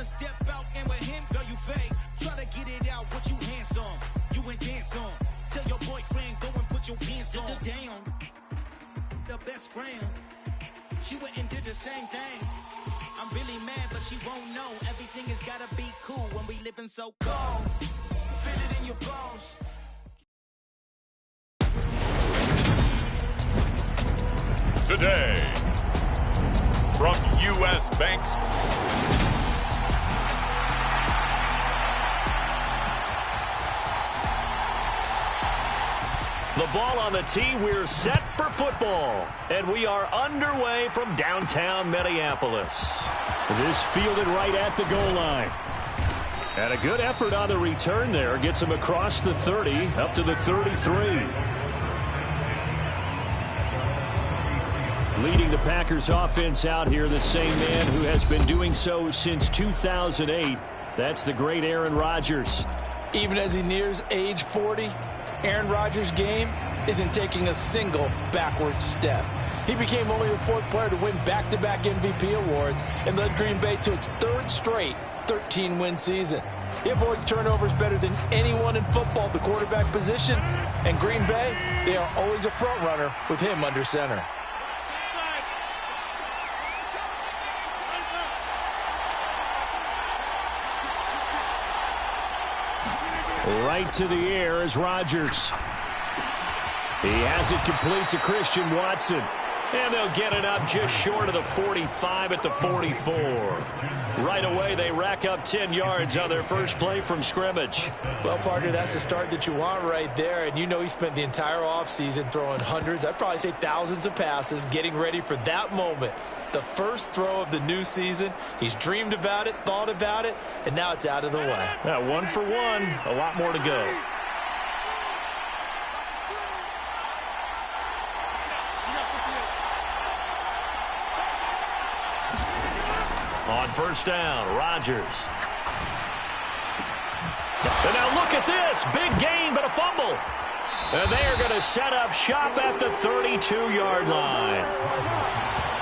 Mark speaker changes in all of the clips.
Speaker 1: step out and with him, girl, you fake. Try to get it out, what you handsome. You ain't dance on. Tell your boyfriend, go and put your hands on. Down. The best friend. She went and did the same thing. I'm really mad, but she won't know. Everything has gotta be cool when we living so cold. Feel it in your bones.
Speaker 2: Today, from U.S. Banks.
Speaker 3: The ball on the tee, we're set for football. And we are underway from downtown Minneapolis. This fielded right at the goal line. And a good effort on the return there. Gets him across the 30, up to the 33. Leading the Packers offense out here, the same man who has been doing so since 2008. That's the great Aaron Rodgers.
Speaker 4: Even as he nears age 40, Aaron Rodgers' game isn't taking a single backward step. He became only the fourth player to win back-to-back MVP awards and led Green Bay to its third straight 13-win season. He avoids turnovers better than anyone in football at the quarterback position. And Green Bay, they are always a front runner with him under center.
Speaker 3: Right to the air is Rodgers. He has it complete to Christian Watson. And they'll get it up just short of the 45 at the 44. Right away, they rack up 10 yards on their first play from scrimmage.
Speaker 4: Well, partner, that's the start that you want right there. And you know he spent the entire offseason throwing hundreds, I'd probably say thousands of passes, getting ready for that moment. The first throw of the new season. He's dreamed about it, thought about it, and now it's out of the way.
Speaker 3: Yeah, 1 for 1, a lot more to go. On first down, Rodgers. And now look at this. Big gain, but a fumble. And they are going to set up shop at the 32-yard line.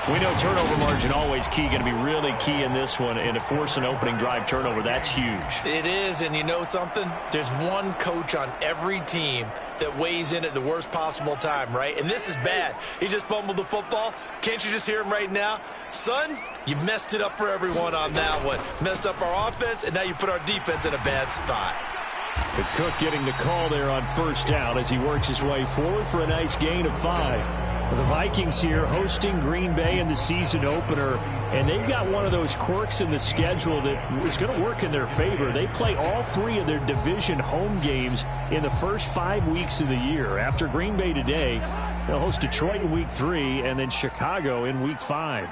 Speaker 3: We know turnover margin always key, going to be really key in this one. And to force an opening drive turnover, that's huge.
Speaker 4: It is, and you know something? There's one coach on every team that weighs in at the worst possible time, right? And this is bad. He just fumbled the football. Can't you just hear him right now? Son, you messed it up for everyone on that one. Messed up our offense, and now you put our defense in a bad spot.
Speaker 3: But Cook getting the call there on first down as he works his way forward for a nice gain of 5. The Vikings here hosting Green Bay in the season opener, and they've got one of those quirks in the schedule that is going to work in their favor. They play all 3 of their division home games in the first 5 weeks of the year. After Green Bay today, they'll host Detroit in week 3 and then Chicago in week 5.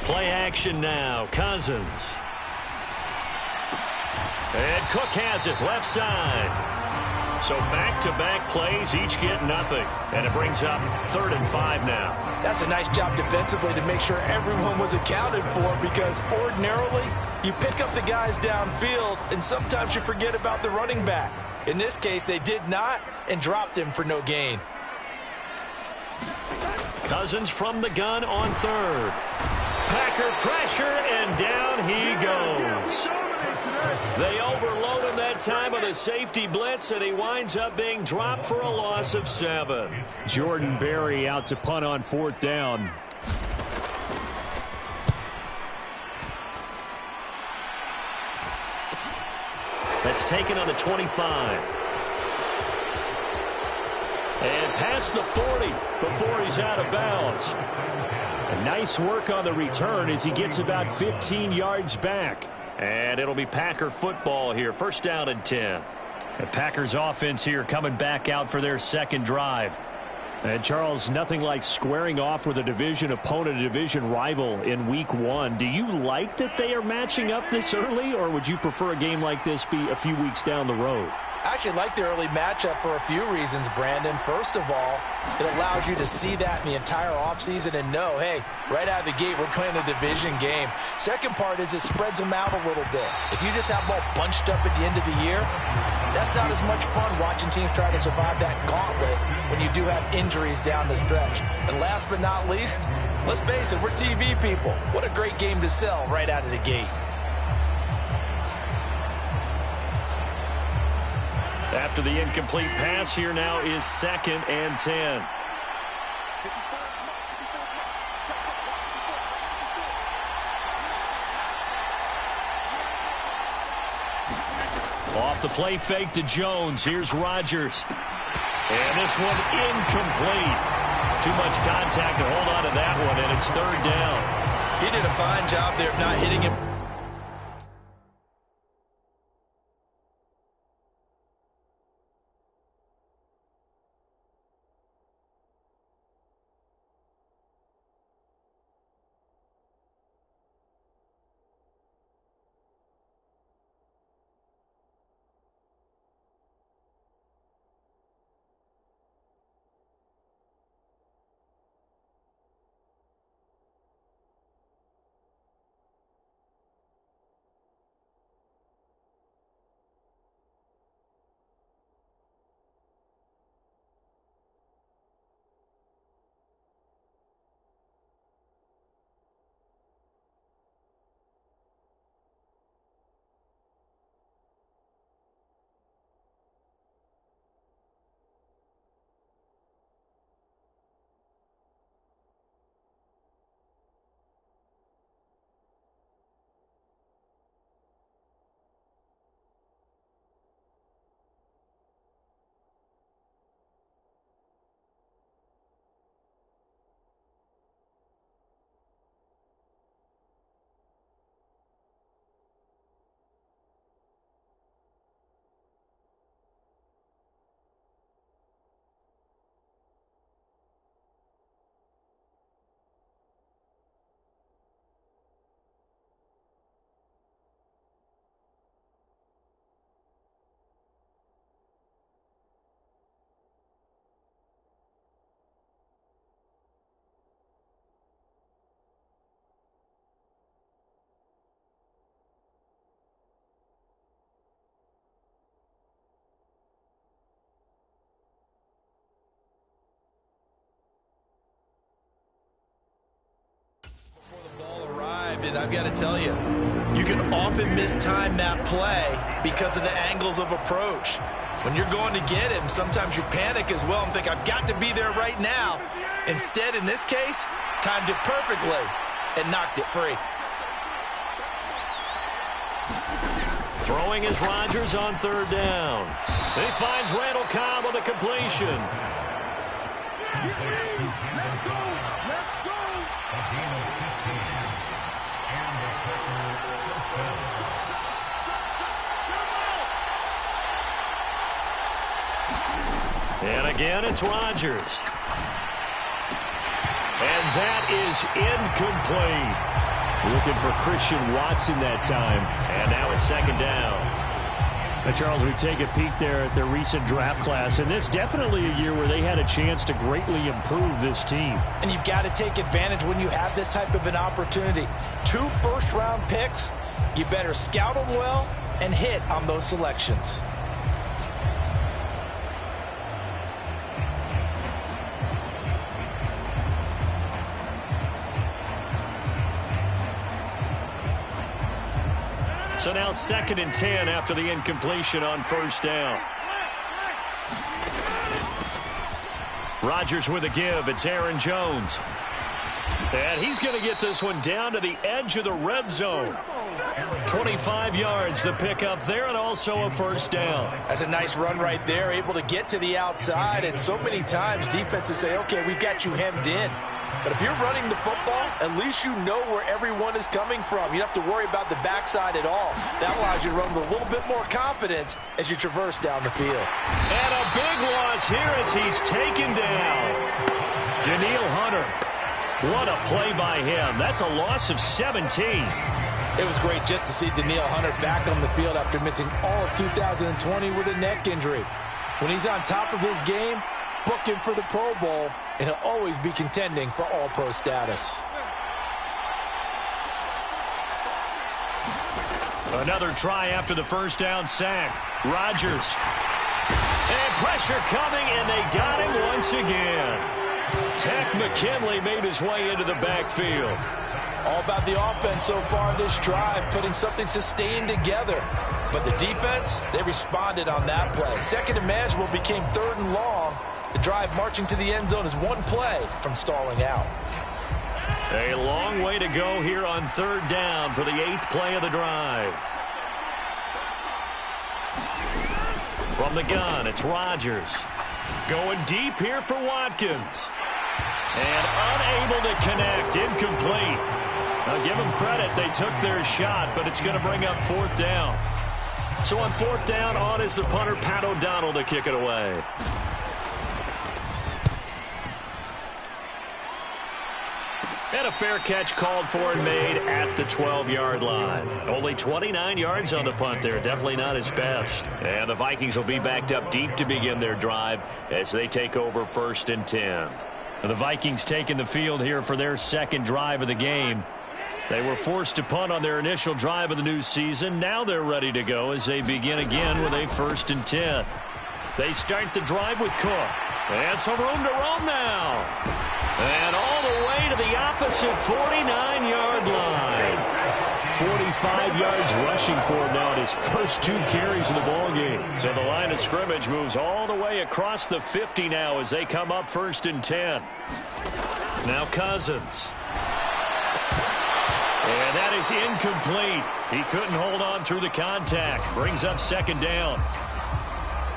Speaker 3: Play action now. Cousins. And Cook has it left side. So back-to-back plays, each get nothing. And it brings up 3rd and 5 now.
Speaker 4: That's a nice job defensively to make sure everyone was accounted for, because ordinarily you pick up the guys downfield and sometimes you forget about the running back. In this case, they did not and dropped him for no gain.
Speaker 3: Cousins from the gun on 3rd. Packer pressure, and down he goes. They overload him that time with a safety blitz, and he winds up being dropped for a loss of 7. Jordan Berry out to punt on 4th down. That's taken on the 25. And past the 40 before he's out of bounds. A nice work on the return as he gets about 15 yards back. And it'll be Packer football here. First down and 10. The Packers offense here coming back out for their second drive. And Charles, nothing like squaring off with a division opponent, a division rival in week 1. Do you like that they are matching up this early, or would you prefer a game like this be a few weeks down the road?
Speaker 4: I actually like the early matchup for a few reasons, Brandon. First of all, it allows you to see that in the entire offseason and know, hey, right out of the gate, we're playing a division game. Second part is it spreads them out a little bit. If you just have them all bunched up at the end of the year, that's not as much fun watching teams try to survive that gauntlet when you do have injuries down the stretch. And last but not least, let's face it, we're TV people. What a great game to sell right out of the gate.
Speaker 3: After the incomplete pass, here now is 2nd and 10. Off the play fake to Jones. Here's Rodgers. And this one incomplete. Too much contact to hold on to that one, and it's 3rd down.
Speaker 4: He did a fine job there of not hitting him. And I've got to tell you, you can often mistime that play because of the angles of approach. When you're going to get him, sometimes you panic as well and think, I've got to be there right now. Instead, in this case, timed it perfectly and knocked it free.
Speaker 3: Throwing is Rodgers on 3rd down. He finds Randall Cobb on the completion.
Speaker 5: Let's go! Let's go!
Speaker 3: And again, it's Rodgers. And that is incomplete. Looking for Christian Watson that time. And now it's 2nd down. Now, Charles, we take a peek there at the recent draft class, and this definitely a year where they had a chance to greatly improve this team.
Speaker 4: And you've got to take advantage when you have this type of an opportunity. 2 first-round picks, you better scout them well and hit on those selections.
Speaker 3: So now 2nd and 10 after the incompletion on 1st down. Rodgers with a give. It's Aaron Jones. And he's going to get this one down to the edge of the red zone. 25 yards the pickup there, and also a 1st down.
Speaker 4: That's a nice run right there, able to get to the outside. And so many times defenses say, okay, we've got you hemmed in. But if you're running the football, at least you know where everyone is coming from. You don't have to worry about the backside at all. That allows you to run with a little bit more confidence as you traverse down the field.
Speaker 3: And a big loss here as he's taken down. Danielle Hunter. What a play by him. That's a loss of 17.
Speaker 4: It was great just to see Danielle Hunter back on the field after missing all of 2020 with a neck injury. When he's on top of his game, book him for the Pro Bowl, and he'll always be contending for All-Pro status.
Speaker 3: Another try after the first down sack. Rodgers. And pressure coming, and they got him once again. Tech McKinley made his way into the backfield.
Speaker 4: All about the offense so far this drive, putting something sustained together. But the defense, they responded on that play. Second and manageable became third and long. The drive marching to the end zone is one play from stalling out.
Speaker 3: A long way to go here on third down for the 8th play of the drive. From the gun, it's Rodgers. Going deep here for Watkins. And unable to connect, incomplete. Now give them credit, they took their shot, but it's going to bring up fourth down. So on fourth down, on is the punter, Pat O'Donnell, to kick it away. And a fair catch called for and made at the 12-yard line. Only 29 yards on the punt there. Definitely not his best. And the Vikings will be backed up deep to begin their drive as they take over 1st and 10. And the Vikings taking the field here for their second drive of the game. They were forced to punt on their initial drive of the new season. Now they're ready to go as they begin again with a 1st and 10. They start the drive with Cook. And some room to roam now. And all the way to the opposite 49-yard line. 45 yards rushing for him now in his first 2 carries of the ballgame. So the line of scrimmage moves all the way across the 50 now as they come up 1st and 10. Now Cousins. And that is incomplete. He couldn't hold on through the contact. Brings up 2nd down.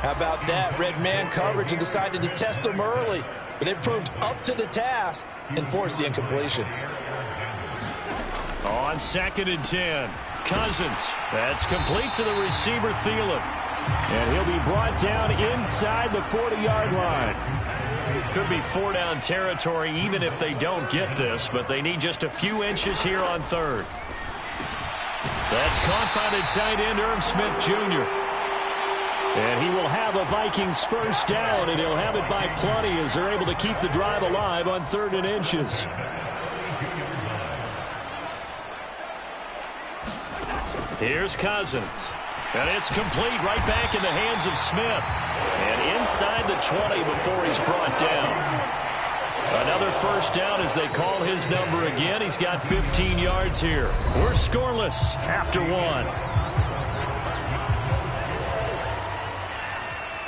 Speaker 4: How about that? Red man coverage and decided to test them early. But they proved up to the task and forced the incompletion.
Speaker 3: On 2nd and 10. Cousins. That's complete to the receiver, Thielen. And he'll be brought down inside the 40-yard line. Could be 4-down territory even if they don't get this, but they need just a few inches here on 3rd. That's caught by the tight end, Irv Smith Jr. And he will have a Vikings first down, and he'll have it by plenty as they're able to keep the drive alive on 3rd and inches. Here's Cousins. And it's complete right back in the hands of Smith. And inside the 20 before he's brought down. Another first down as they call his number again. He's got 15 yards here. We're scoreless after 1.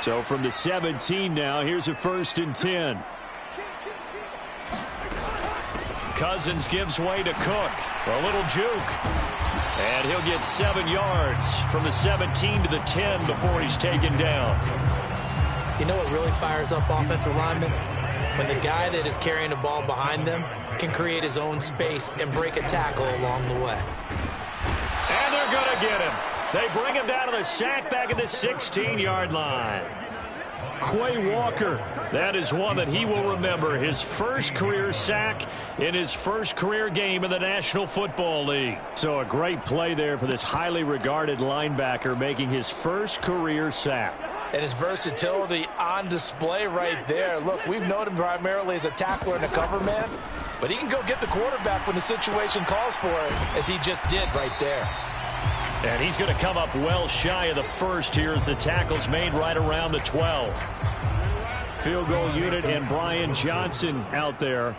Speaker 3: So from the 17 now, here's a 1st and 10. Cousins gives way to Cook. A little juke. And he'll get 7 yards from the 17 to the 10 before he's taken down.
Speaker 6: You know what really fires up offensive linemen? When the guy that is carrying the ball behind them can create his own space and break a tackle along the way.
Speaker 3: And they're going to get him. They bring him down to the sack back at the 16-yard line. Quay Walker, that is one that he will remember. His first career sack in his first career game in the National Football League. So a great play there for this highly regarded linebacker making his first career sack.
Speaker 4: And his versatility on display right there. Look, we've known him primarily as a tackler and a cover man, but he can go get the quarterback when the situation calls for it, as he just did right there.
Speaker 3: And he's going to come up well shy of the first here as the tackle's made right around the 12. Field goal unit and Brian Johnson out there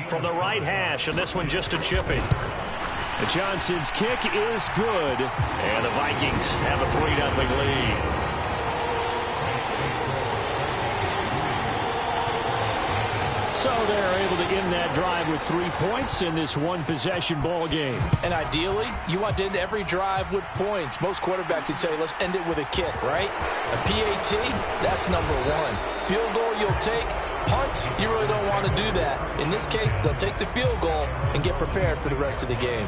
Speaker 3: from the right hash, and this one just a chipping. Johnson's kick is good, and the Vikings have a 3-0 lead. So they're able to end that drive with 3 points in this one-possession ball game.
Speaker 4: And ideally, you want to end every drive with points. Most quarterbacks would tell you, let's end it with a kick, right? A PAT, that's number 1. Field goal you'll take. Punts, you really don't want to do that. In this case, they'll take the field goal and get prepared for the rest of the game.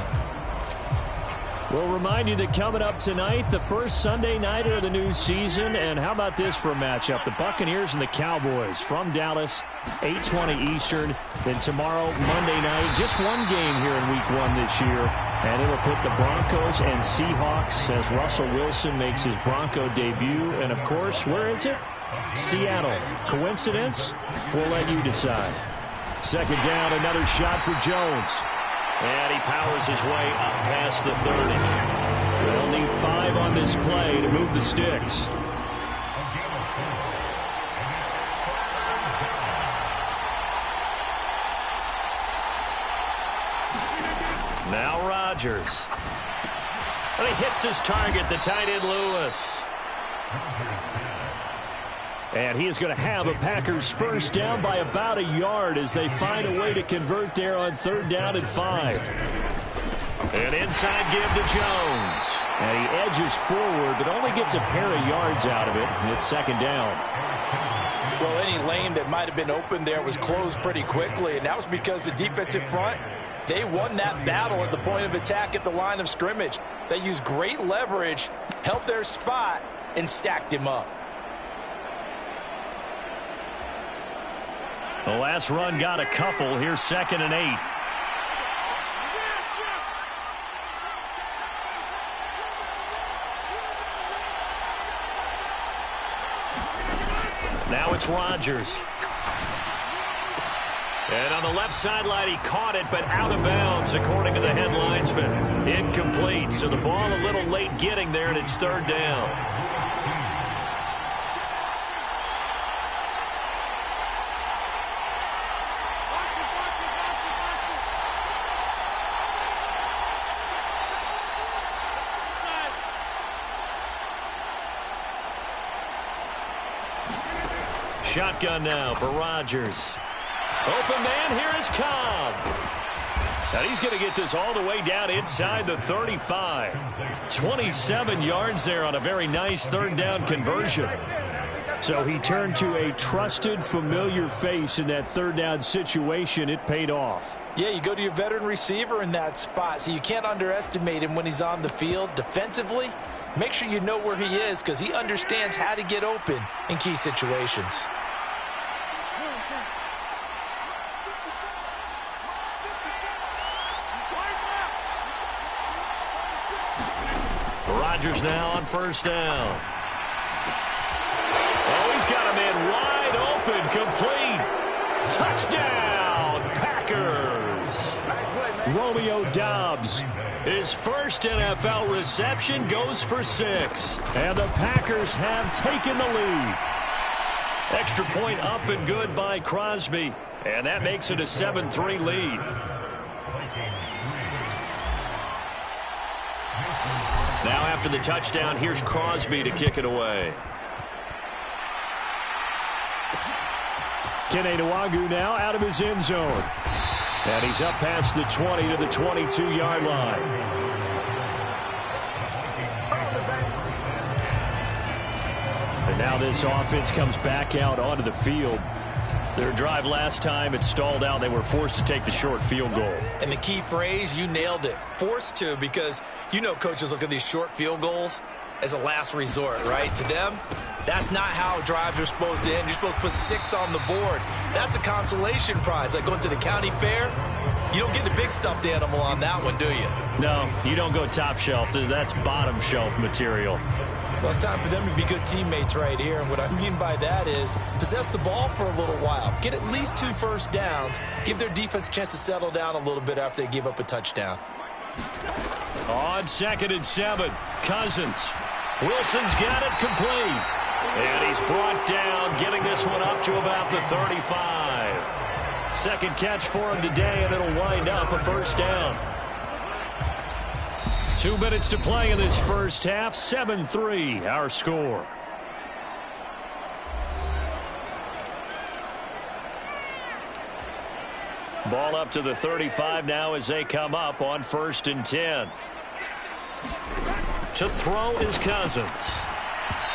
Speaker 3: We'll remind you that coming up tonight, the first Sunday night of the new season. And how about this for a matchup? The Buccaneers and the Cowboys from Dallas, 8:20 Eastern. Then tomorrow, Monday night, just one game here in Week 1 this year. And it'll put the Broncos and Seahawks as Russell Wilson makes his Bronco debut. And, of course, where is it? Seattle. Coincidence? We'll let you decide. Second down, another shot for Jones. And he powers his way up past the 30. They'll need 5 on this play to move the sticks. Now Rodgers. And he hits his target, the tight end Lewis. And he is going to have a Packers first down by about a yard as they find a way to convert there on 3rd down and 5. An inside give to Jones. And he edges forward, but only gets a pair of yards out of it. And it's 2nd down.
Speaker 4: Well, any lane that might have been open there was closed pretty quickly, and that was because the defensive front, they won that battle at the point of attack at the line of scrimmage. They used great leverage, held their spot, and stacked him up.
Speaker 3: The last run got a couple. Here's 2nd and 8. Now it's Rodgers. And on the left sideline, he caught it, but out of bounds, according to the head linesman. Incomplete. So the ball a little late getting there, and it's 3rd down. Shotgun now for Rodgers. Open man, here is Cobb. And he's going to get this all the way down inside the 35. 27 yards there on a very nice 3rd down conversion. So he turned to a trusted, familiar face in that 3rd down situation. It paid off.
Speaker 4: Yeah, you go to your veteran receiver in that spot, so you can't underestimate him when he's on the field. Defensively, make sure you know where he is because he understands how to get open in key situations.
Speaker 3: Rodgers now on 1st down. Oh, he's got a man wide open, complete. Touchdown, Packers. Romeo Doubs, his first NFL reception, goes for 6. And the Packers have taken the lead. Extra point up and good by Crosby. And that makes it a 7-3 lead. Now after the touchdown, here's Crosby to kick it away. Kene Nwangwu now out of his end zone. And he's up past the 20 to the 22-yard line. And now this offense comes back out onto the field. Their drive last time, it stalled out. They were forced to take the short field goal.
Speaker 6: And the key phrase, you nailed it. Forced to, because you know coaches look at these short field goals as a last resort, right? To them, that's not how drives are supposed to end. You're supposed to put 6 on the board. That's a consolation prize. Like going to the county fair, you don't get the big stuffed animal on that one, do you?
Speaker 3: No, you don't go top shelf. That's bottom shelf material.
Speaker 6: Well, it's time for them to be good teammates right here. And what I mean by that is possess the ball for a little while. Get at least 2 first downs. Give their defense a chance to settle down a little bit after they give up a touchdown.
Speaker 3: On 2nd and 7, Cousins. Wilson's got it complete. And he's brought down, getting this one up to about the 35. Second catch for him today, and it'll wind up a 1st down. 2 minutes to play in this first half. 7-3, our score. Ball up to the 35 now as they come up on 1st and 10. To throw is Cousins.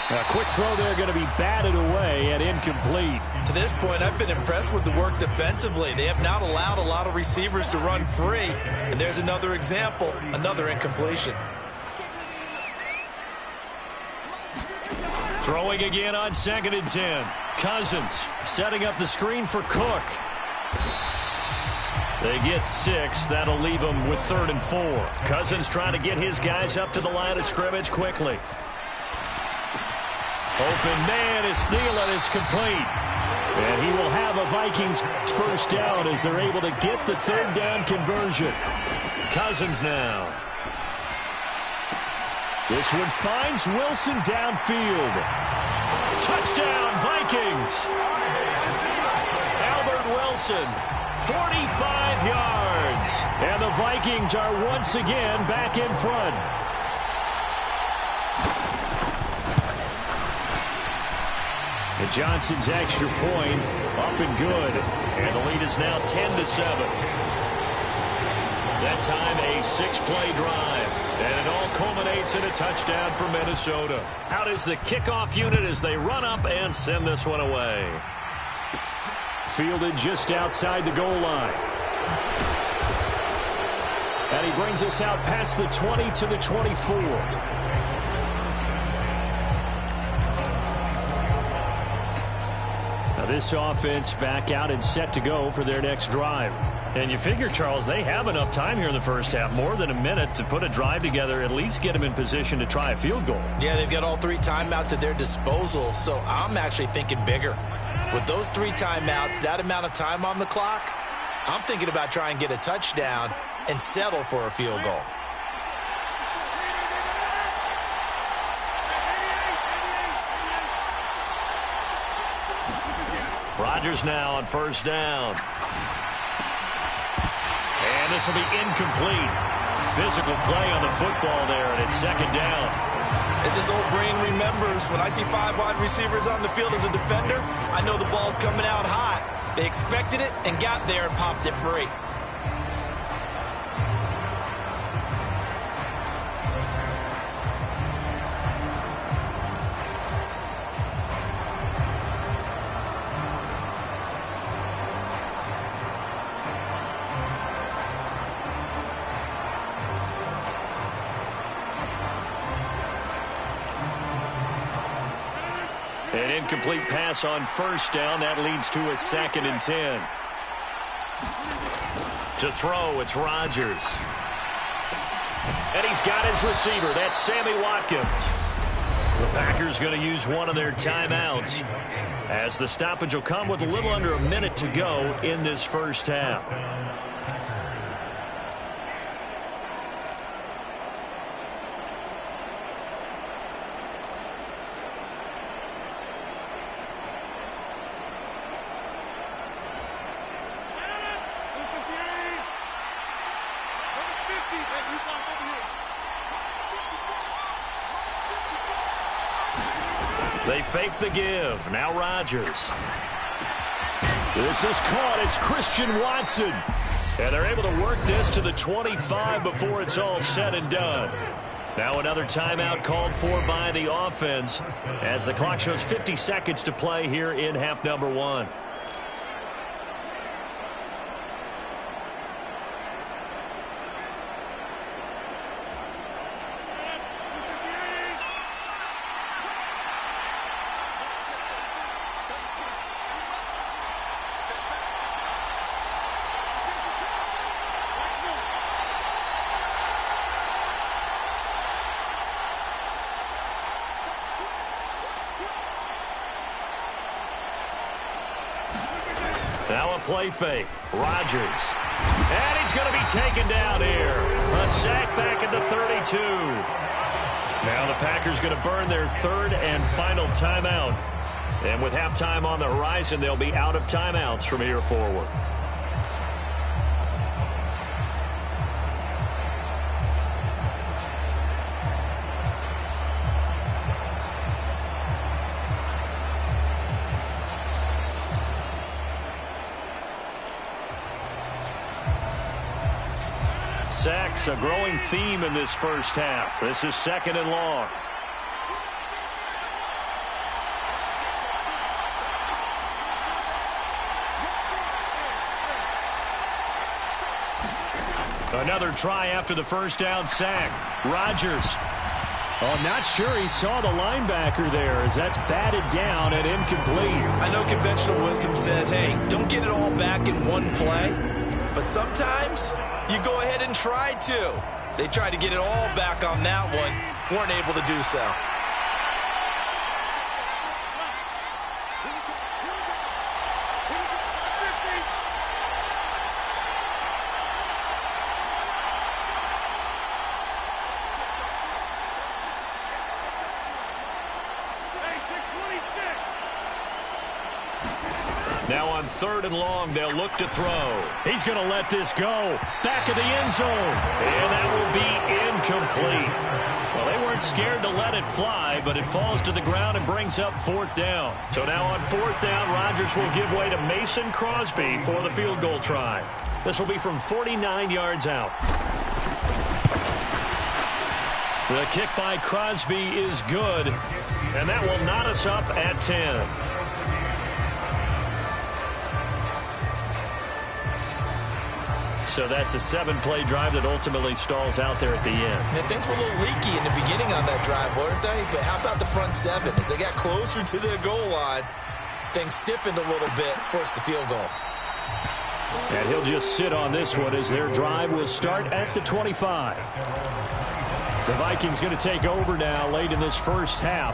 Speaker 3: A quick throw there going to be batted away and incomplete.
Speaker 6: To this point, I've been impressed with the work defensively. They have not allowed a lot of receivers to run free. And there's another example, another incompletion.
Speaker 3: Throwing again on 2nd and 10. Cousins setting up the screen for Cook. They get 6. That'll leave them with 3rd and 4. Cousins trying to get his guys up to the line of scrimmage quickly. Open man is Thielen. It's complete. And he will have a Vikings first down as they're able to get the 3rd down conversion. Cousins now. This one finds Wilson downfield. Touchdown, Vikings. Albert Wilson, 45 yards. And the Vikings are once again back in front. And Johnson's extra point up and good. And the lead is now 10-7. That time a 6-play drive. And it all culminates in a touchdown for Minnesota. Out is the kickoff unit as they run up and send this one away. Fielded just outside the goal line. And he brings us out past the 20 to the 24. Now this offense back out and set to go for their next drive. And you figure, Charles, they have enough time here in the first half, more than a minute to put a drive together, at least get them in position to try a field goal.
Speaker 6: Yeah, they've got all 3 timeouts at their disposal, so I'm actually thinking bigger. With those 3 timeouts, that amount of time on the clock, I'm thinking about trying to get a touchdown and settle for a field goal.
Speaker 3: Rodgers now on first down. And this will be incomplete. Physical play on the football there, and it's 2nd down.
Speaker 6: As this old brain remembers, when I see 5 wide receivers on the field as a defender, I know the ball's coming out hot. They expected it and got there and popped it free.
Speaker 3: An incomplete pass on first down. That leads to a 2nd and 10. To throw, it's Rodgers. And he's got his receiver. That's Sammy Watkins. The Packers going to use one of their timeouts as the stoppage will come with a little under a minute to go in this first half. They fake the give. Now Rodgers. This is caught. It's Christian Watson. And they're able to work this to the 25 before it's all said and done. Now another timeout called for by the offense as the clock shows 50 seconds to play here in half number 1. Now a play fake. Rodgers. And he's going to be taken down here. A sack back at the 32. Now the Packers going to burn their 3rd and final timeout. And with halftime on the horizon, they'll be out of timeouts from here forward. Sacks, a growing theme in this first half. This is 2nd and long. Another try after the first down sack. Rodgers. Oh, not sure he saw the linebacker there as that's batted down and incomplete.
Speaker 6: I know conventional wisdom says, hey, don't get it all back in one play. But sometimes you go ahead and try to. They tried to get it all back on that one. Weren't able to do so.
Speaker 3: Now on 3rd and long, they'll look to throw. He's going to let this go. Back of the end zone. And that will be incomplete. Well, they weren't scared to let it fly, but it falls to the ground and brings up 4th down. So now on 4th down, Rodgers will give way to Mason Crosby for the field goal try. This will be from 49 yards out. The kick by Crosby is good, and that will knot us up at 10. So that's a 7-play drive that ultimately stalls out there at the end.
Speaker 6: Yeah, things were a little leaky in the beginning on that drive, weren't they? But how about the front 7? As they got closer to the goal line, things stiffened a little bit, forced the field goal.
Speaker 3: And he'll just sit on this one as their drive will start at the 25. The Vikings going to take over now late in this first half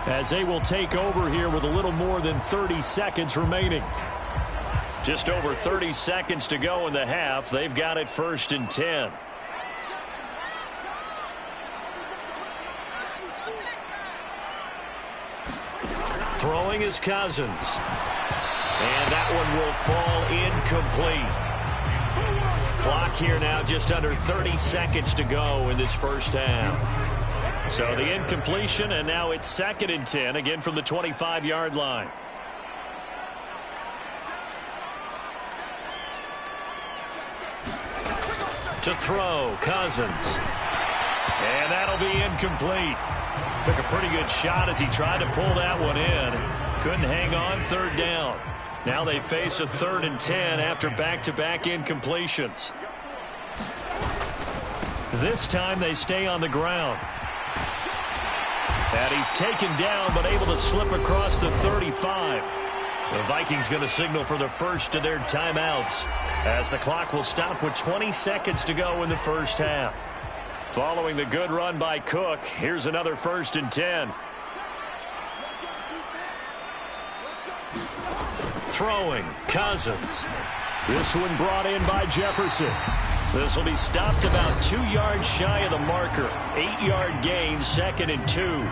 Speaker 3: as they will take over here with a little more than 30 seconds remaining. Just over 30 seconds to go in the half. They've got it 1st and 10. Throwing is Cousins. And that one will fall incomplete. Clock here now just under 30 seconds to go in this first half. So the incompletion, and now it's 2nd and 10, again from the 25-yard line. To throw, Cousins. And that'll be incomplete. Took a pretty good shot as he tried to pull that one in. Couldn't hang on, 3rd down. Now they face a 3rd and 10 after back-to-back incompletions. This time they stay on the ground. And he's taken down but able to slip across the 35. The Vikings going to signal for the first of their timeouts as the clock will stop with 20 seconds to go in the first half. Following the good run by Cook, here's another 1st and 10. Throwing, Cousins. This one brought in by Jefferson. This will be stopped about 2 yards shy of the marker. 8-yard gain, 2nd and 2.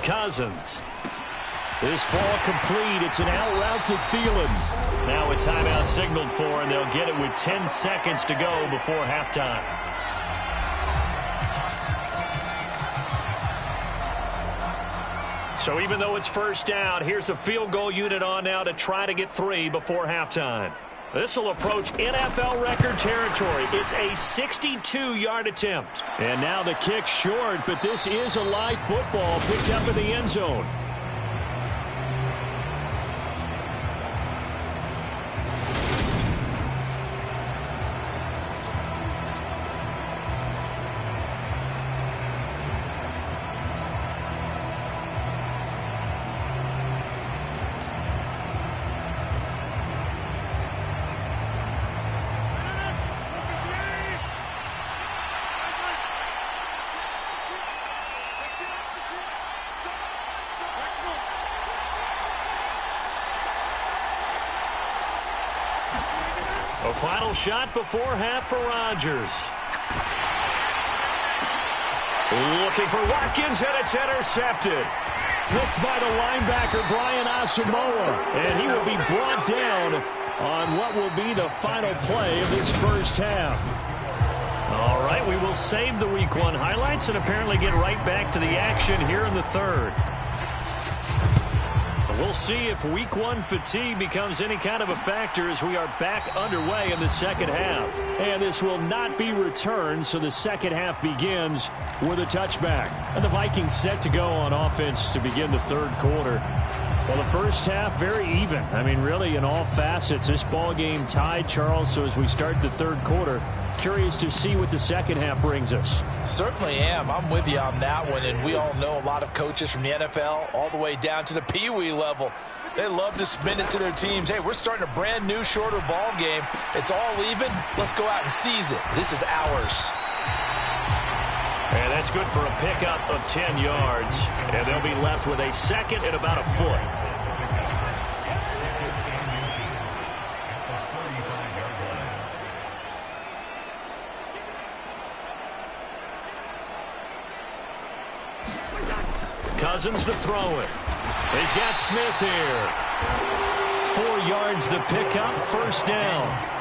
Speaker 3: Cousins. This ball complete. It's an out route to Thielen. Now a timeout signaled for, and they'll get it with 10 seconds to go before halftime. So even though it's 1st down, here's the field goal unit on now to try to get 3 before halftime. This will approach NFL record territory. It's a 62-yard attempt. And now the kick short, but this is a live football picked up in the end zone. A final shot before half for Rodgers. Looking for Watkins, and it's intercepted. Picked by the linebacker, Brian Asamoah. And he will be brought down on what will be the final play of this first half. All right, we will save the Week 1 highlights and apparently get right back to the action here in the third. We'll see if week one fatigue becomes any kind of a factor as we are back underway in the second half. And this will not be returned, so the second half begins with a touchback. And the Vikings set to go on offense to begin the third quarter. Well, the first half, very even. I mean, really, in all facets, this ball game tied, Charles. So as we start the third quarter, curious to see what the second half brings us.
Speaker 4: Certainly am. I'm with you on that one. And we all know a lot of coaches from the NFL all the way down to the Pee Wee level. They love to spin it to their teams. Hey, we're starting a brand new, shorter ball game. It's all even. Let's go out and seize it. This is ours.
Speaker 3: And that's good for a pickup of 10 yards. And they'll be left with a second and about a foot. Cousins to throw it. He's got Smith here. 4 yards the pickup, first down.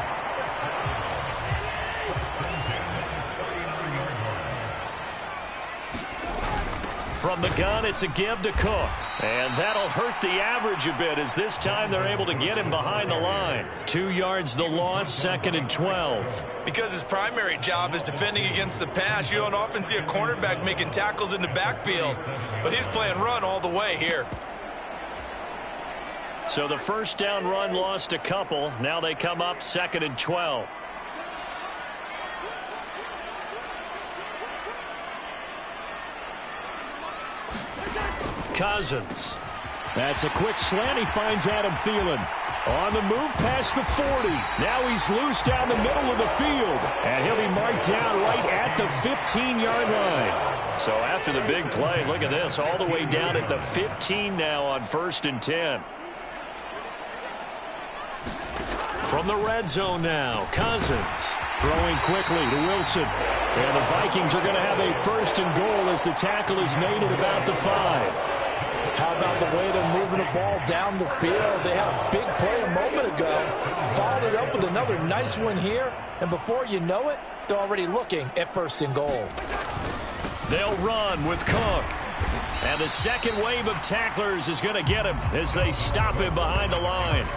Speaker 3: From the gun, it's a give to Cook. And that'll hurt the average a bit as this time they're able to get him behind the line. 2 yards the loss, second and 12.
Speaker 6: Because his primary job is defending against the pass, you don't often see a cornerback making tackles in the backfield. But he's playing run all the way here.
Speaker 3: So the first down run lost a couple. Now they come up second and 12. Cousins. That's a quick slant. He finds Adam Thielen. On the move past the 40. Now he's loose down the middle of the field. And he'll be marked down right at the 15-yard line. So after the big play, look at this. All the way down at the 15 now on first and 10. From the red zone now, Cousins. Throwing quickly to Wilson. And the Vikings are going to have a first and goal as the tackle is made at about the 5.
Speaker 4: How about the way they're moving the ball down the field? They had a big play a moment ago. Followed it up with another nice one here. And before you know it, they're already looking at first and goal.
Speaker 3: They'll run with Cook. And the second wave of tacklers is going to get him as they stop him behind the line.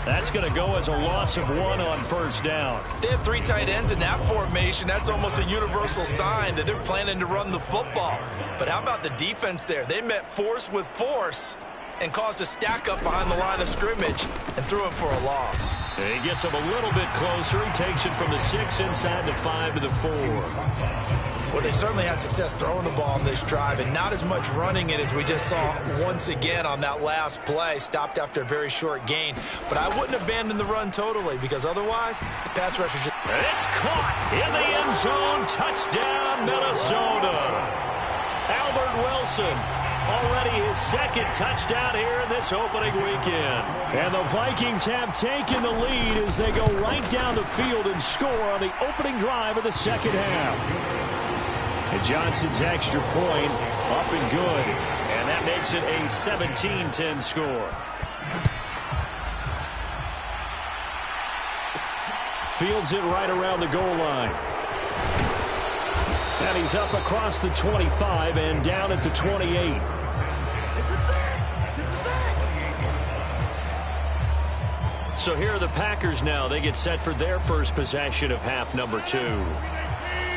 Speaker 3: That's going to go as a loss of 1 on first down.
Speaker 6: They have 3 tight ends in that formation. That's almost a universal sign that they're planning to run the football. But how about the defense there? They met force with force and caused a stack up behind the line of scrimmage and threw him for a loss.
Speaker 3: He gets him a little bit closer. He takes it from the 6 inside the 5 to the 4.
Speaker 6: Well, they certainly had success throwing the ball on this drive and not as much running it as we just saw once again on that last play. Stopped after a very short gain. But I wouldn't abandon the run totally because otherwise the pass rush is just...
Speaker 3: And it's caught in the end zone. Touchdown, Minnesota. Albert Wilson, already his second touchdown here in this opening weekend. And the Vikings have taken the lead as they go right down the field and score on the opening drive of the second half. And Johnson's extra point up and good. And that makes it a 17-10 score. Fields it right around the goal line. And he's up across the 25 and down at the 28. So here are the Packers now. They get set for their first possession of half number 2.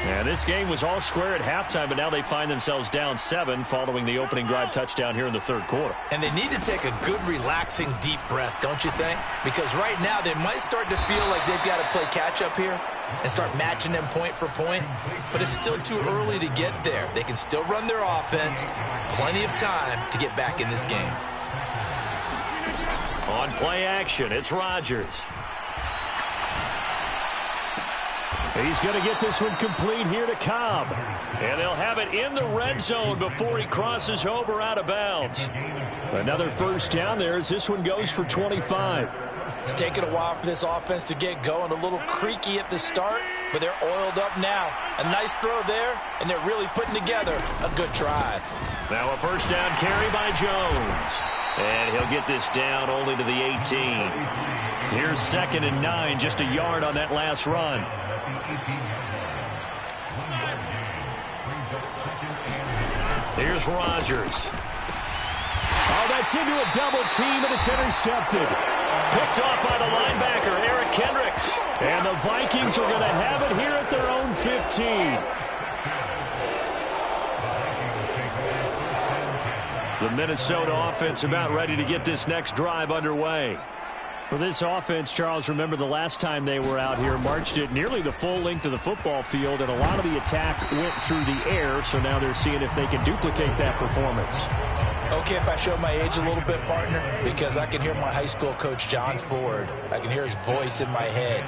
Speaker 3: And this game was all square at halftime, but now they find themselves down 7 following the opening drive touchdown here in the third quarter.
Speaker 6: And they need to take a good, relaxing, deep breath, don't you think? Because right now they might start to feel like they've got to play catch-up here and start matching them point for point. But it's still too early to get there. They can still run their offense. Plenty of time to get back in this game.
Speaker 3: On play action, it's Rodgers. He's going to get this one complete here to Cobb. And they'll have it in the red zone before he crosses over out of bounds. Another first down there as this one goes for 25.
Speaker 4: It's taken a while for this offense to get going. A little creaky at the start, but they're oiled up now. A nice throw there, and they're really putting together a good drive.
Speaker 3: Now a first down carry by Jones. And he'll get this down only to the 18. Here's 2nd and 9, just a yard on that last run. Here's Rodgers. Oh, that's into a double team, and it's intercepted.
Speaker 2: Picked off by the linebacker, Eric Kendricks.
Speaker 3: And the Vikings are going to have it here at their own 15. The Minnesota offense about ready to get this next drive underway. For this offense, Charles, remember the last time they were out here, marched it nearly the full length of the football field, and a lot of the attack went through the air, so now they're seeing if they can duplicate that performance.
Speaker 4: Okay, if I show my age a little bit, partner, because I can hear my high school coach, John Ford. I can hear his voice in my head.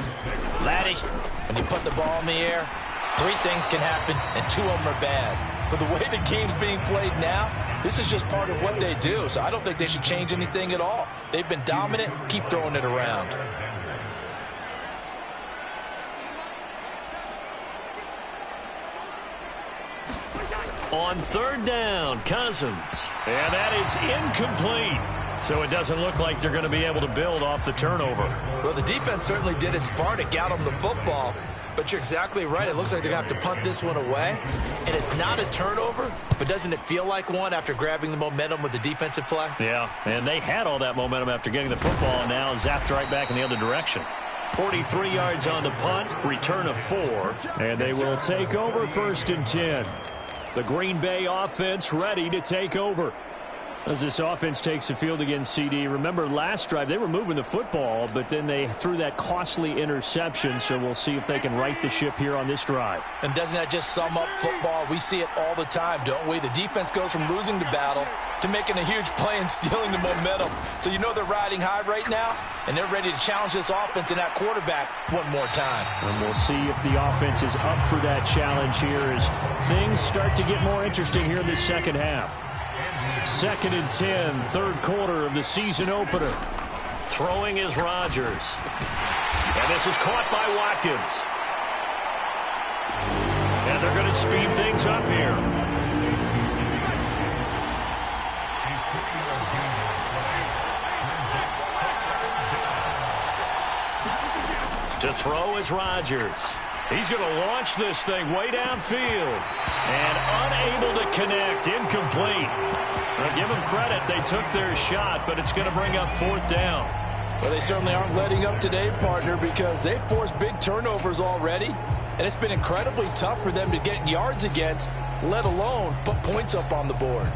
Speaker 4: Laddie, when you put the ball in the air, 3 things can happen, and 2 of them are bad. For the way the game's being played now, this is just part of what they do, so I don't think they should change anything at all. They've been dominant. Keep throwing it around.
Speaker 2: On 3rd down, Cousins. And that is incomplete.
Speaker 3: So it doesn't look like they're going to be able to build off the turnover.
Speaker 6: Well, the defense certainly did its part. It got them the football. But you're exactly right. It looks like they're going to have to punt this one away. And it's not a turnover, but doesn't it feel like one after grabbing the momentum with the defensive play?
Speaker 3: Yeah, and they had all that momentum after getting the football, and now zapped right back in the other direction.
Speaker 2: 43 yards on the punt, return of 4.
Speaker 3: And they will take over 1st and 10. The Green Bay offense ready to take over. As this offense takes the field against CD, remember last drive they were moving the football, but then they threw that costly interception, so we'll see if they can right the ship here on this drive.
Speaker 4: And doesn't that just sum up football? We see it all the time, don't we? The defense goes from losing the battle to making a huge play and stealing the momentum. So you know they're riding high right now, and they're ready to challenge this offense and that quarterback one more time.
Speaker 3: And we'll see if the offense is up for that challenge here as things start to get more interesting here in the second half. 2nd and 10, 3rd quarter of the season opener.
Speaker 2: Throwing is Rodgers. And this is caught by Watkins. And they're going to speed things up here. To throw is Rodgers. He's going to launch this thing way downfield. And unable to connect. Incomplete. Now, give them credit. They took their shot, but it's going to bring up 4th down.
Speaker 4: Well, they certainly aren't letting up today, partner, because they've forced big turnovers already. And it's been incredibly tough for them to get yards against, let alone put points up on the board.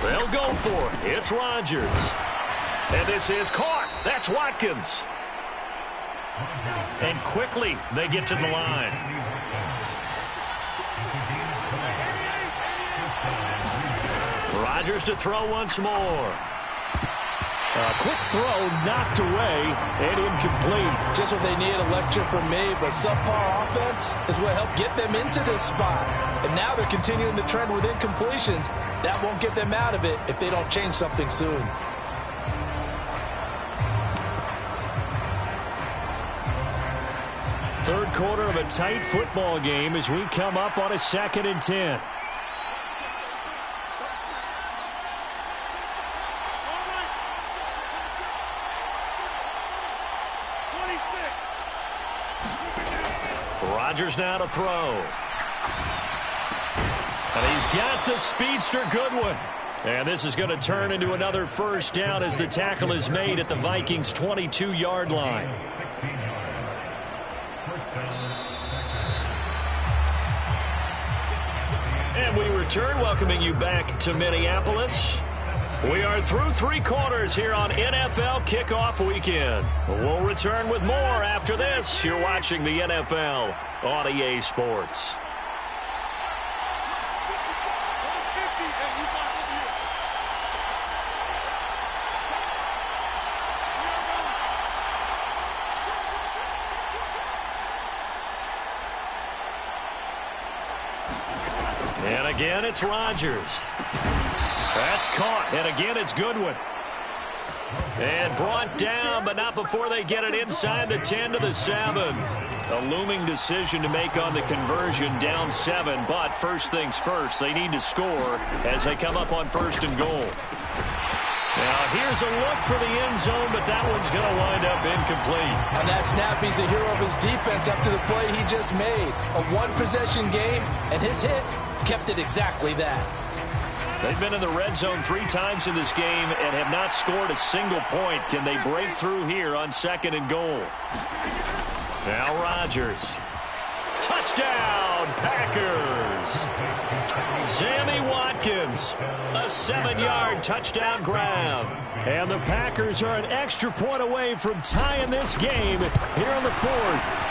Speaker 2: They'll go for it. It's Rodgers. And this is caught. That's Watkins. And quickly they get to the line. Rodgers to throw once more.
Speaker 3: A quick throw knocked away and incomplete.
Speaker 4: Just what they need, a lecture from me, but subpar offense is what helped get them into this spot. And now they're continuing the trend with incompletions. That won't get them out of it if they don't change something soon.
Speaker 3: Third quarter of a tight football game as we come up on a 2nd and 10.
Speaker 2: Rodgers now to throw. And he's got the speedster Goodwin.
Speaker 3: And this is going to turn into another 1st down as the tackle is made at the Vikings' 22-yard line. And we return, welcoming you back to Minneapolis. We are through 3 quarters here on NFL Kickoff Weekend. We'll return with more after this. You're watching the NFL on EA Sports.
Speaker 2: And again, it's Rodgers. That's caught. And again, it's Goodwin. And brought down, but not before they get it inside the 10 to the 7. A looming decision to make on the conversion, down 7. But first things first, they need to score as they come up on 1st and goal. Now here's a look for the end zone, but that one's going to wind up incomplete.
Speaker 4: On that snap, he's the hero of his defense after the play he just made. A one-possession game, and his hit kept it exactly that.
Speaker 2: They've been in the red zone 3 times in this game and have not scored a single point. Can they break through here on 2nd and goal? Now Rodgers. Touchdown, Packers. Sammy Watkins, a 7-yard touchdown grab.
Speaker 3: And the Packers are an extra point away from tying this game here on the 4th.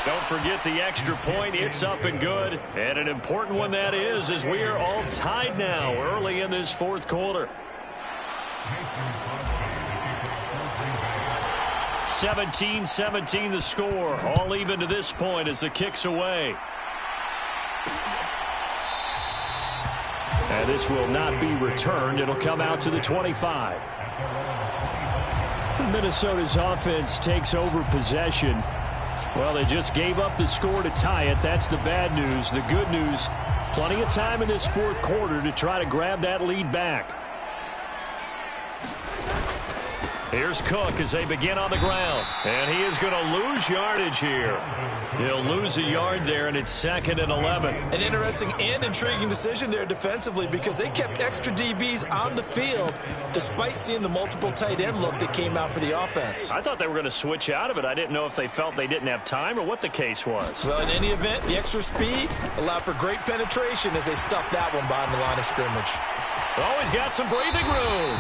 Speaker 2: Don't forget the extra point. It's up and good. And an important one that is, as we are all tied now early in this 4th quarter. 17-17 the score. All even to this point as the kick's away.
Speaker 3: And this will not be returned. It'll come out to the 25. Minnesota's offense takes over possession. Well, they just gave up the score to tie it. That's the bad news. The good news, plenty of time in this 4th quarter to try to grab that lead back.
Speaker 2: Here's Cook as they begin on the ground. And he is going to lose yardage here. He'll lose a yard there, and it's 2nd and 11.
Speaker 6: An interesting and intriguing decision there defensively because they kept extra DBs on the field despite seeing the multiple tight end look that came out for the offense.
Speaker 2: I thought they were going to switch out of it. I didn't know if they felt they didn't have time or what the case was.
Speaker 6: Well, in any event, the extra speed allowed for great penetration as they stuffed that one behind the line of scrimmage.
Speaker 2: Always got some breathing room.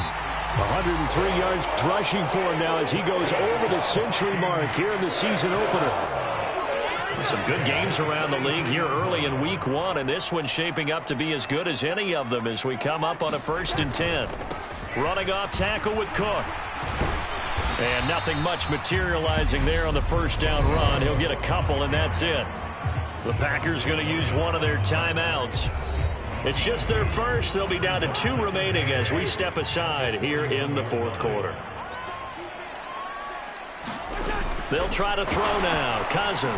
Speaker 3: 103 yards rushing for him now as he goes over the century mark here in the season opener.
Speaker 2: Some good games around the league here early in week 1, and this one's shaping up to be as good as any of them as we come up on a 1st and 10. Running off tackle with Cook. And nothing much materializing there on the 1st down run. He'll get a couple, and that's it. The Packers going to use one of their timeouts. It's just their first. They'll be down to 2 remaining as we step aside here in the 4th quarter. They'll try to throw now. Cousins.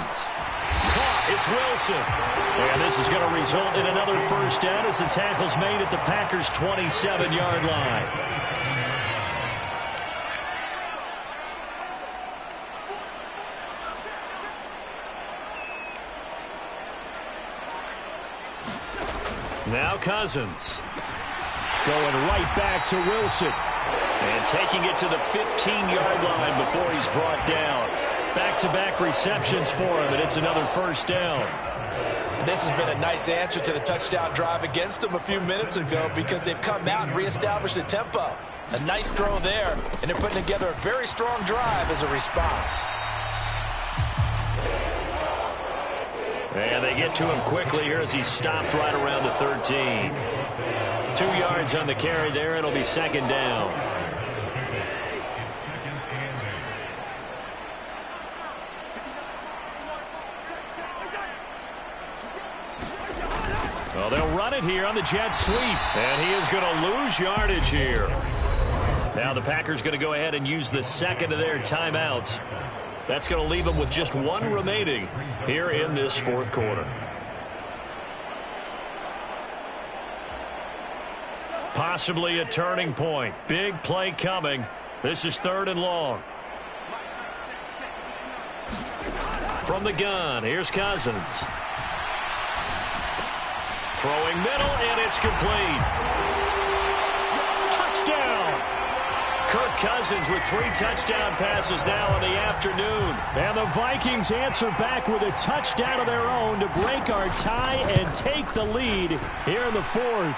Speaker 2: Caught. It's Wilson. And this is going to result in another 1st down as the tackle's made at the Packers' 27-yard line. Now Cousins.
Speaker 3: Going right back to Wilson.
Speaker 2: And taking it to the 15-yard line before he's brought down. Back-to-back receptions for him, and it's another 1st down.
Speaker 4: This has been a nice answer to the touchdown drive against them a few minutes ago because they've come out and reestablished the tempo. A nice throw there, and they're putting together a very strong drive as a response.
Speaker 2: And they get to him quickly here as he stopped right around the 13. 2 yards on the carry there. It'll be 2nd down. Well, they'll run it here on the jet sweep. And he is going to lose yardage here. Now the Packers going to go ahead and use the 2nd of their timeouts. That's going to leave them with just 1 remaining here in this 4th quarter. Possibly a turning point. Big play coming. This is 3rd and long. From the gun, here's Cousins. Throwing middle, and it's complete. Touchdown! Kirk Cousins with 3 touchdown passes now in the afternoon.
Speaker 3: And the Vikings answer back with a touchdown of their own to break our tie and take the lead here in the 4th.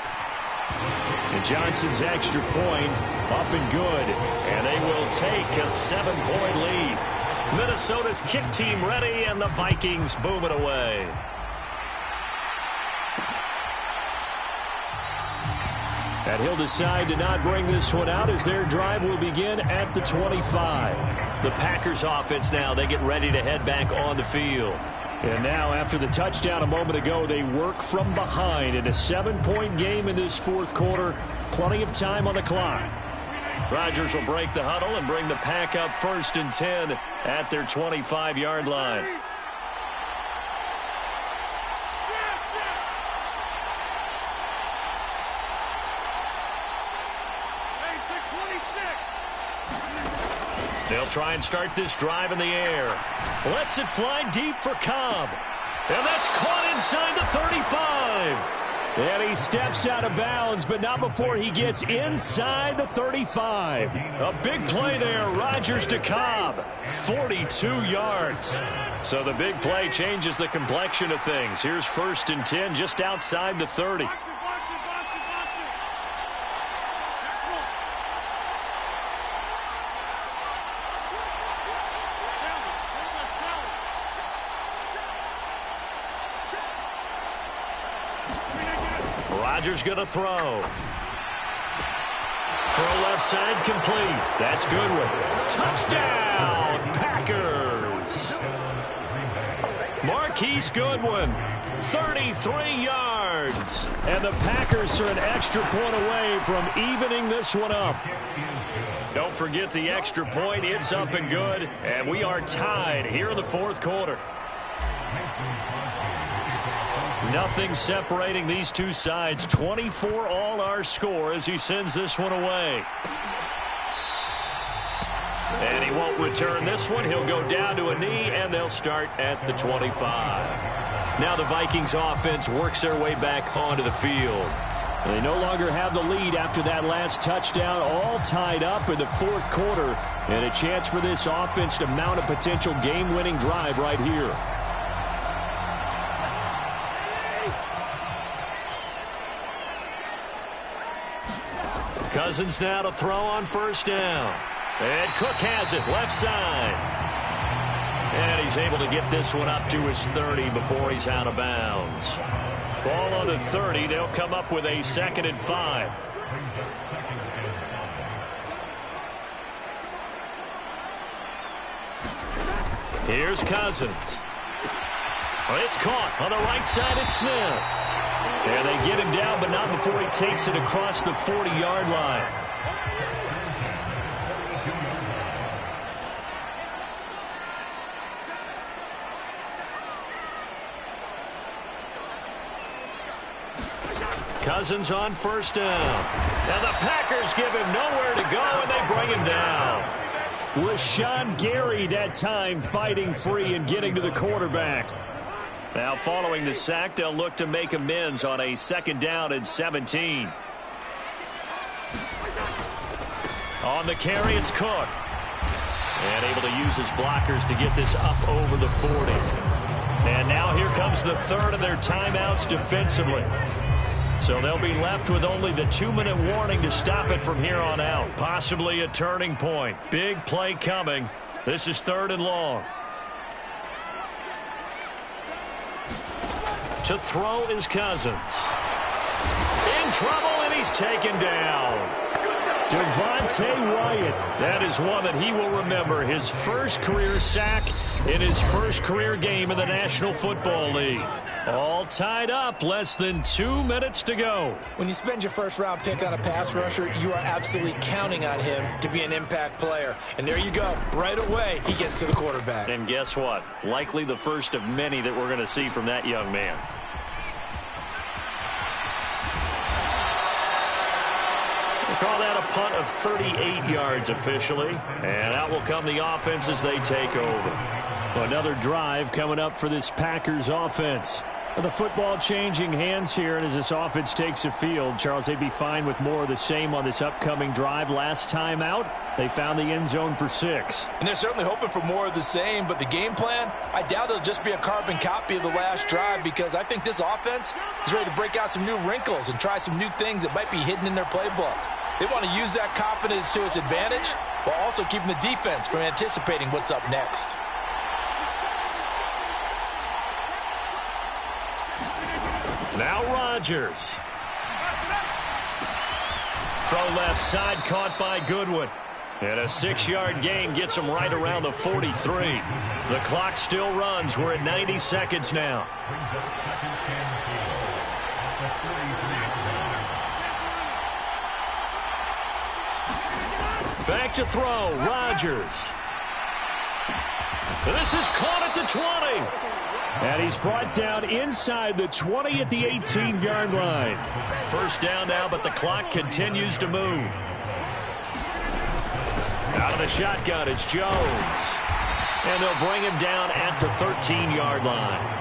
Speaker 3: And Johnson's extra point up and good. And they will take a 7-point lead. Minnesota's kick team ready, and the Vikings boom it away. And he'll decide to not bring this one out as their drive will begin at the 25.
Speaker 2: The Packers offense now, they get ready to head back on the field.
Speaker 3: And now after the touchdown a moment ago, they work from behind in a 7-point game in this 4th quarter. Plenty of time on the clock.
Speaker 2: Rodgers will break the huddle and bring the pack up 1st and 10 at their 25-yard line. They'll try and start this drive in the air. Lets it fly deep for Cobb. And that's caught inside the 35.
Speaker 3: And he steps out of bounds, but not before he gets inside the 35.
Speaker 2: A big play there. Rodgers to Cobb. 42 yards. So the big play changes the complexion of things. Here's 1st and 10 just outside the 30. Rodgers going to throw. Throw left side complete. That's Goodwin. Touchdown, Packers. Marquise Goodwin, 33 yards.
Speaker 3: And the Packers are an extra point away from evening this one up.
Speaker 2: Don't forget the extra point. It's up and good. And we are tied here in the 4th quarter. Nothing separating these two sides. 24 all our score as he sends this one away. And he won't return this one. He'll go down to a knee, and they'll start at the 25. Now the Vikings offense works their way back onto the field.
Speaker 3: They no longer have the lead after that last touchdown, all tied up in the 4th quarter. And a chance for this offense to mount a potential game-winning drive right here.
Speaker 2: Cousins now to throw on 1st down. And Cook has it left side. And he's able to get this one up to his 30 before he's out of bounds. Ball on the 30. They'll come up with a 2nd and 5. Here's Cousins. It's caught on the right side at Smith. And they get him down, but not before he takes it across the 40-yard line. Cousins on 1st down. And the Packers give him nowhere to go, and they bring him down.
Speaker 3: Rashawn Gary that time fighting free and getting to the quarterback.
Speaker 2: Now following the sack, they'll look to make amends on a 2nd down and 17. On the carry, it's Cook. And able to use his blockers to get this up over the 40. And now here comes the 3rd of their timeouts defensively. So they'll be left with only the 2-minute warning to stop it from here on out. Possibly a turning point. Big play coming. This is 3rd and long. To throw is Cousins. In trouble, and he's taken down.
Speaker 3: Devontae Wyatt.
Speaker 2: That is one that he will remember. His first career sack in his first career game in the National Football League. All tied up, less than 2 minutes to go.
Speaker 6: When you spend your first-round pick on a pass rusher, you are absolutely counting on him to be an impact player. And there you go. Right away, he gets to the quarterback.
Speaker 2: And guess what? Likely the first of many that we're going to see from that young man. Call that a punt of 38 yards officially. And out will come the offense as they take over.
Speaker 3: Another drive coming up for this Packers offense. The football changing hands here, and as this offense takes the field, Charles, they'd be fine with more of the same on this upcoming drive. Last time out, they found the end zone for 6.
Speaker 4: And they're certainly hoping for more of the same, but the game plan, I doubt it'll just be a carbon copy of the last drive, because I think this offense is ready to break out some new wrinkles and try some new things that might be hidden in their playbook. They want to use that confidence to its advantage while also keeping the defense from anticipating what's up next.
Speaker 2: Now Rodgers. Throw left side, caught by Goodwin. And a 6-yard gain gets him right around the 43. The clock still runs. We're at 90 seconds now. Back to throw, Rodgers. This is caught at the 20.
Speaker 3: And he's brought down inside the 20 at the 18-yard line.
Speaker 2: First down now, but the clock continues to move. Out of the shotgun, it's Jones. And they'll bring him down at the 13-yard line.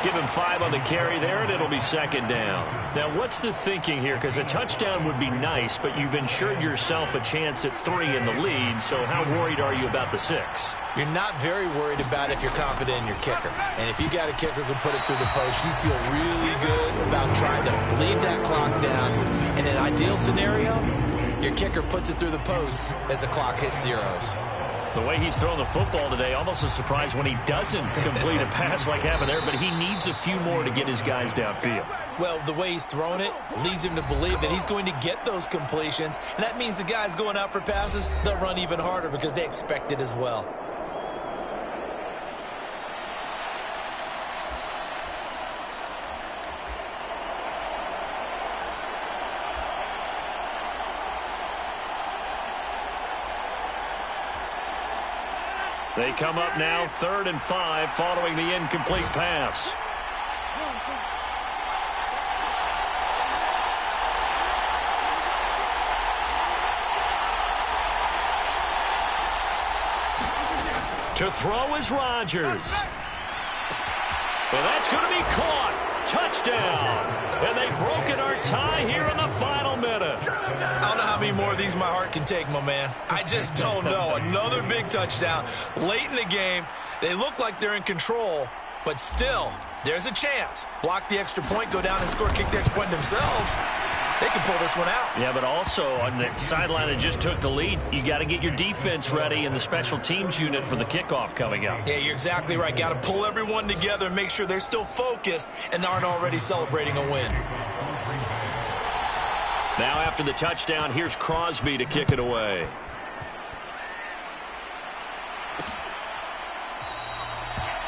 Speaker 2: Give him 5 on the carry there, and it'll be second down.
Speaker 3: Now, what's the thinking here? Because a touchdown would be nice, but you've ensured yourself a chance at 3 in the lead, so how worried are you about the 6?
Speaker 6: You're not very worried about if you're confident in your kicker. And if you got a kicker who can put it through the post, you feel really good about trying to bleed that clock down. In an ideal scenario, your kicker puts it through the post as the clock hits zeros.
Speaker 2: The way he's thrown the football today, almost a surprise when he doesn't complete a pass like happened there, but he needs a few more to get his guys downfield.
Speaker 6: Well, the way he's thrown it leads him to believe that he's going to get those completions, and that means the guys going out for passes, they'll run even harder because they expect it as well.
Speaker 2: They come up now 3rd and 5 following the incomplete pass. To throw is Rodgers. And that's going to be caught. Touchdown. And they've broken our tie here in the final minute.
Speaker 6: I don't know how many more of these my heart can take, my man. I just don't know. Another big touchdown late in the game. They look like they're in control, but still, there's a chance. Block the extra point, go down and score, kick the extra point themselves. They can pull this one out.
Speaker 2: Yeah, but also on the sideline that just took the lead, you got to get your defense ready and the special teams unit for the kickoff coming up.
Speaker 6: Yeah, you're exactly right. Got to pull everyone together and make sure they're still focused and aren't already celebrating a win.
Speaker 2: Now after the touchdown, here's Crosby to kick it away.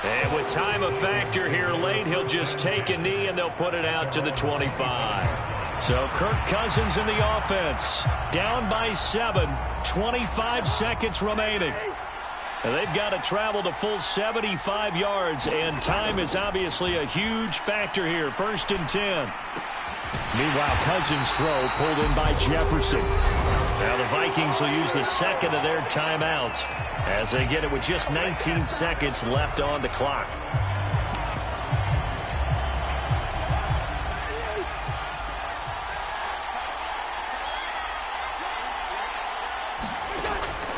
Speaker 2: And with time a factor here late, he'll just take a knee and they'll put it out to the 25. So Kirk Cousins in the offense. Down by 7, 25 seconds remaining. And they've got to travel the full 75 yards, and time is obviously a huge factor here. 1st and 10.
Speaker 3: Meanwhile, Cousins' throw pulled in by Jefferson.
Speaker 2: Now the Vikings will use the second of their timeouts as they get it with just 19 seconds left on the clock.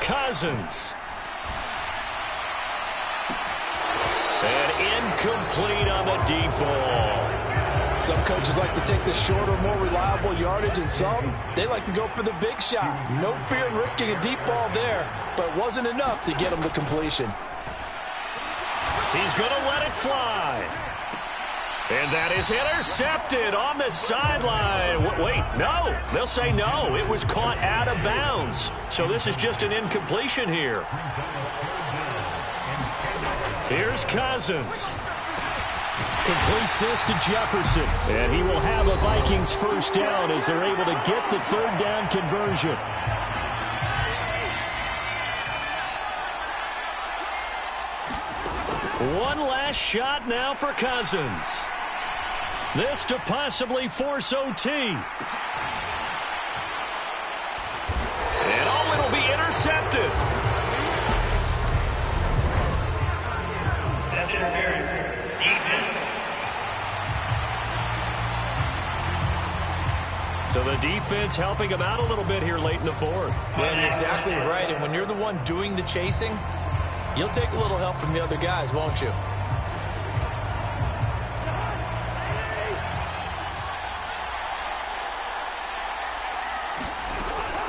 Speaker 2: Cousins. And incomplete on the deep ball.
Speaker 4: Some coaches like to take the shorter, more reliable yardage, and some, they like to go for the big shot. No fear in risking a deep ball there, but it wasn't enough to get them to completion.
Speaker 2: He's going to let it fly. And that is intercepted on the sideline. Wait, no. They'll say no. It was caught out of bounds. So this is just an incompletion here. Here's Cousins.
Speaker 3: Completes this to Jefferson.
Speaker 2: And he will have a Vikings first down as they're able to get the 3rd down conversion. One last shot now for Cousins. This to possibly force OT. And oh, it'll be intercepted. That's interference. So the defense helping him out a little bit here late in the 4th.
Speaker 6: Yeah, you're exactly right. And when you're the one doing the chasing, you'll take a little help from the other guys, won't you?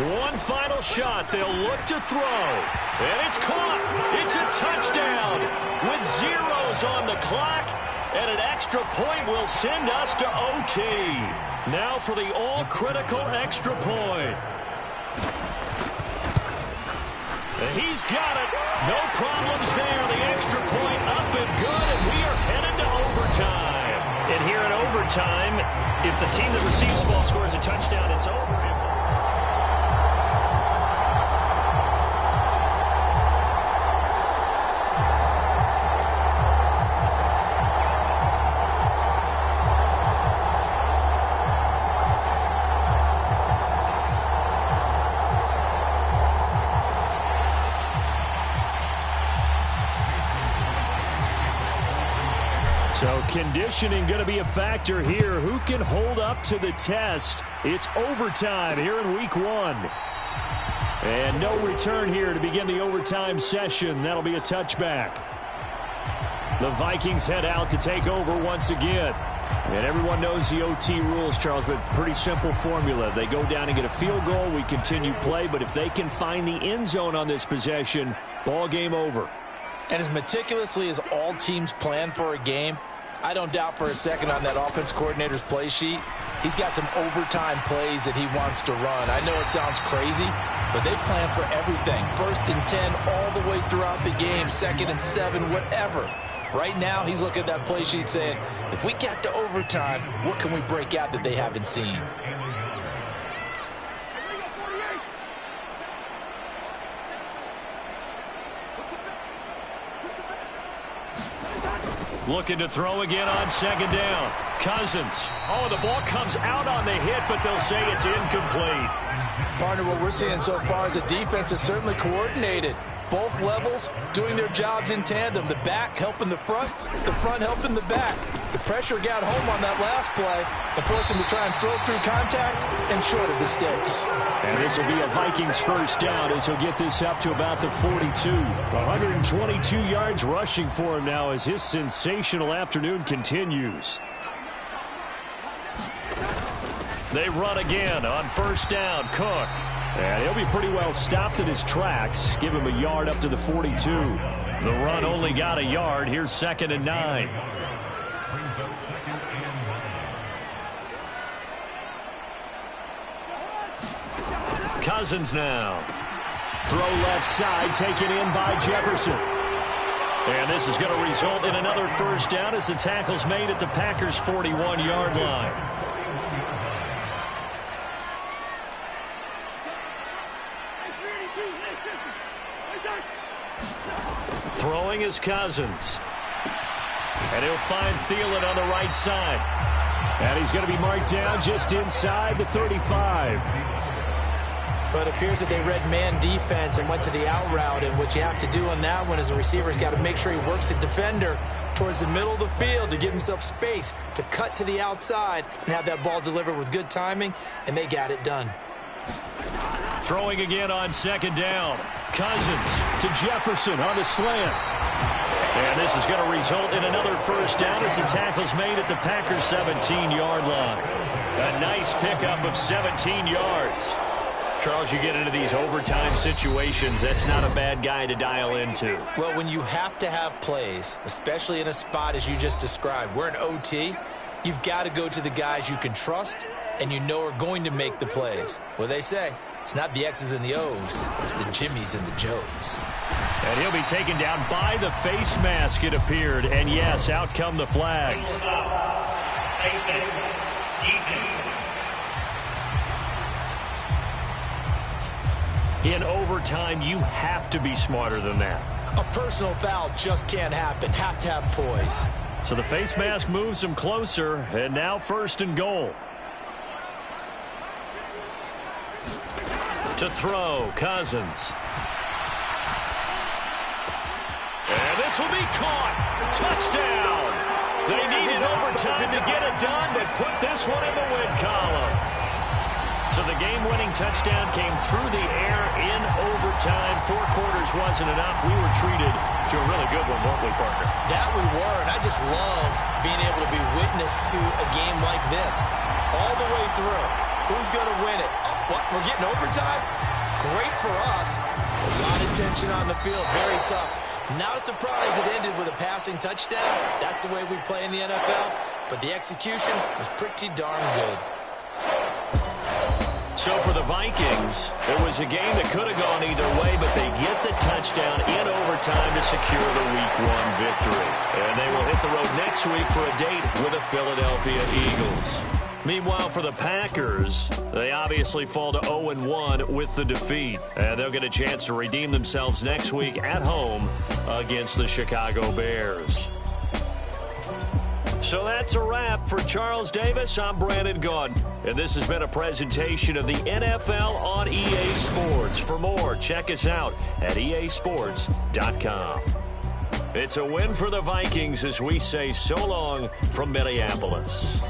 Speaker 2: One final shot. They'll look to throw. And it's caught. It's a touchdown with zeros on the clock. And an extra point will send us to OT. Now for the all-critical extra point. And he's got it. No problems there. The extra point up and good, and we are headed to overtime.
Speaker 3: And here in overtime, if the team that receives the ball scores a touchdown, it's over. So conditioning going to be a factor here. Who can hold up to the test? It's overtime here in week 1. And no return here to begin the overtime session. That'll be a touchback. The Vikings head out to take over once again. And everyone knows the OT rules, Charles, but pretty simple formula. They go down and get a field goal. We continue play, but if they can find the end zone on this possession, ball game over.
Speaker 4: And as meticulously as all teams plan for a game, I don't doubt for a second on that offense coordinator's play sheet, he's got some overtime plays that he wants to run. I know it sounds crazy, but they plan for everything. 1st and 10 all the way throughout the game, 2nd and 7, whatever. Right now, he's looking at that play sheet saying, if we get to overtime, what can we break out that they haven't seen?
Speaker 2: Looking to throw again on 2nd down. Cousins. Oh, the ball comes out on the hit, but they'll say it's incomplete.
Speaker 4: Partner, what we're seeing so far is a defense that's certainly coordinated. Both levels doing their jobs in tandem. The back helping the front helping the back. The pressure got home on that last play and forced him to try and throw through contact and short of the sticks.
Speaker 3: And this will be a Vikings 1st down as he'll get this up to about the 42. 122 yards rushing for him now as his sensational afternoon continues. They run again on 1st down. Cook. And he'll be pretty well stopped in his tracks. Give him a yard up to the 42. The run only got a yard. Here's 2nd and 9. Cousins now. Throw left side, taken in by Jefferson. And this is going to result in another 1st down as the tackle's made at the Packers' 41-yard line. Throwing is Cousins. And he'll find Thielen on the right side. And he's going to be marked down just inside the 35.
Speaker 4: But it appears that they read man defense and went to the out route. And what you have to do on that one as a receiver's got to make sure he works the defender towards the middle of the field to give himself space to cut to the outside and have that ball delivered with good timing. And they got it done.
Speaker 2: Throwing again on 2nd down. Cousins to Jefferson on the slant. And this is going to result in another 1st down as the tackle's made at the Packers' 17-yard line. A nice pickup of 17 yards. Charles, you get into these overtime situations, that's not a bad guy to dial into.
Speaker 4: Well, when you have to have plays, especially in a spot as you just described, we're in OT, you've got to go to the guys you can trust and you know are going to make the plays. Well, they say, it's not the X's and the O's, it's the Jimmies and the Joes.
Speaker 2: And he'll be taken down by the face mask, it appeared. And yes, out come the flags. In overtime, you have to be smarter than that.
Speaker 4: A personal foul just can't happen. Have to have poise.
Speaker 2: So the face mask moves him closer, and now 1st and goal. To throw, Cousins. And this will be caught. Touchdown. They needed overtime to get it done, but put this one in the win column. So the game-winning touchdown came through the air in overtime. 4 quarters wasn't enough. We were treated to a really good one, weren't we, Parker?
Speaker 4: That we were, and I just love being able to be witness to a game like this. All the way through. Who's going to win it? Oh, what? We're getting overtime? Great for us. A lot of tension on the field. Very tough. Not a surprise it ended with a passing touchdown. That's the way we play in the NFL. But the execution was pretty darn good.
Speaker 2: So for the Vikings, it was a game that could have gone either way, but they get the touchdown in overtime to secure the Week 1 victory. And they will hit the road next week for a date with the Philadelphia Eagles. Meanwhile, for the Packers, they obviously fall to 0-1 with the defeat. And they'll get a chance to redeem themselves next week at home against the Chicago Bears. So that's a wrap. For Charles Davis, I'm Brandon Gaudin. And this has been a presentation of the NFL on EA Sports. For more, check us out at easports.com. It's a win for the Vikings as we say so long from Minneapolis.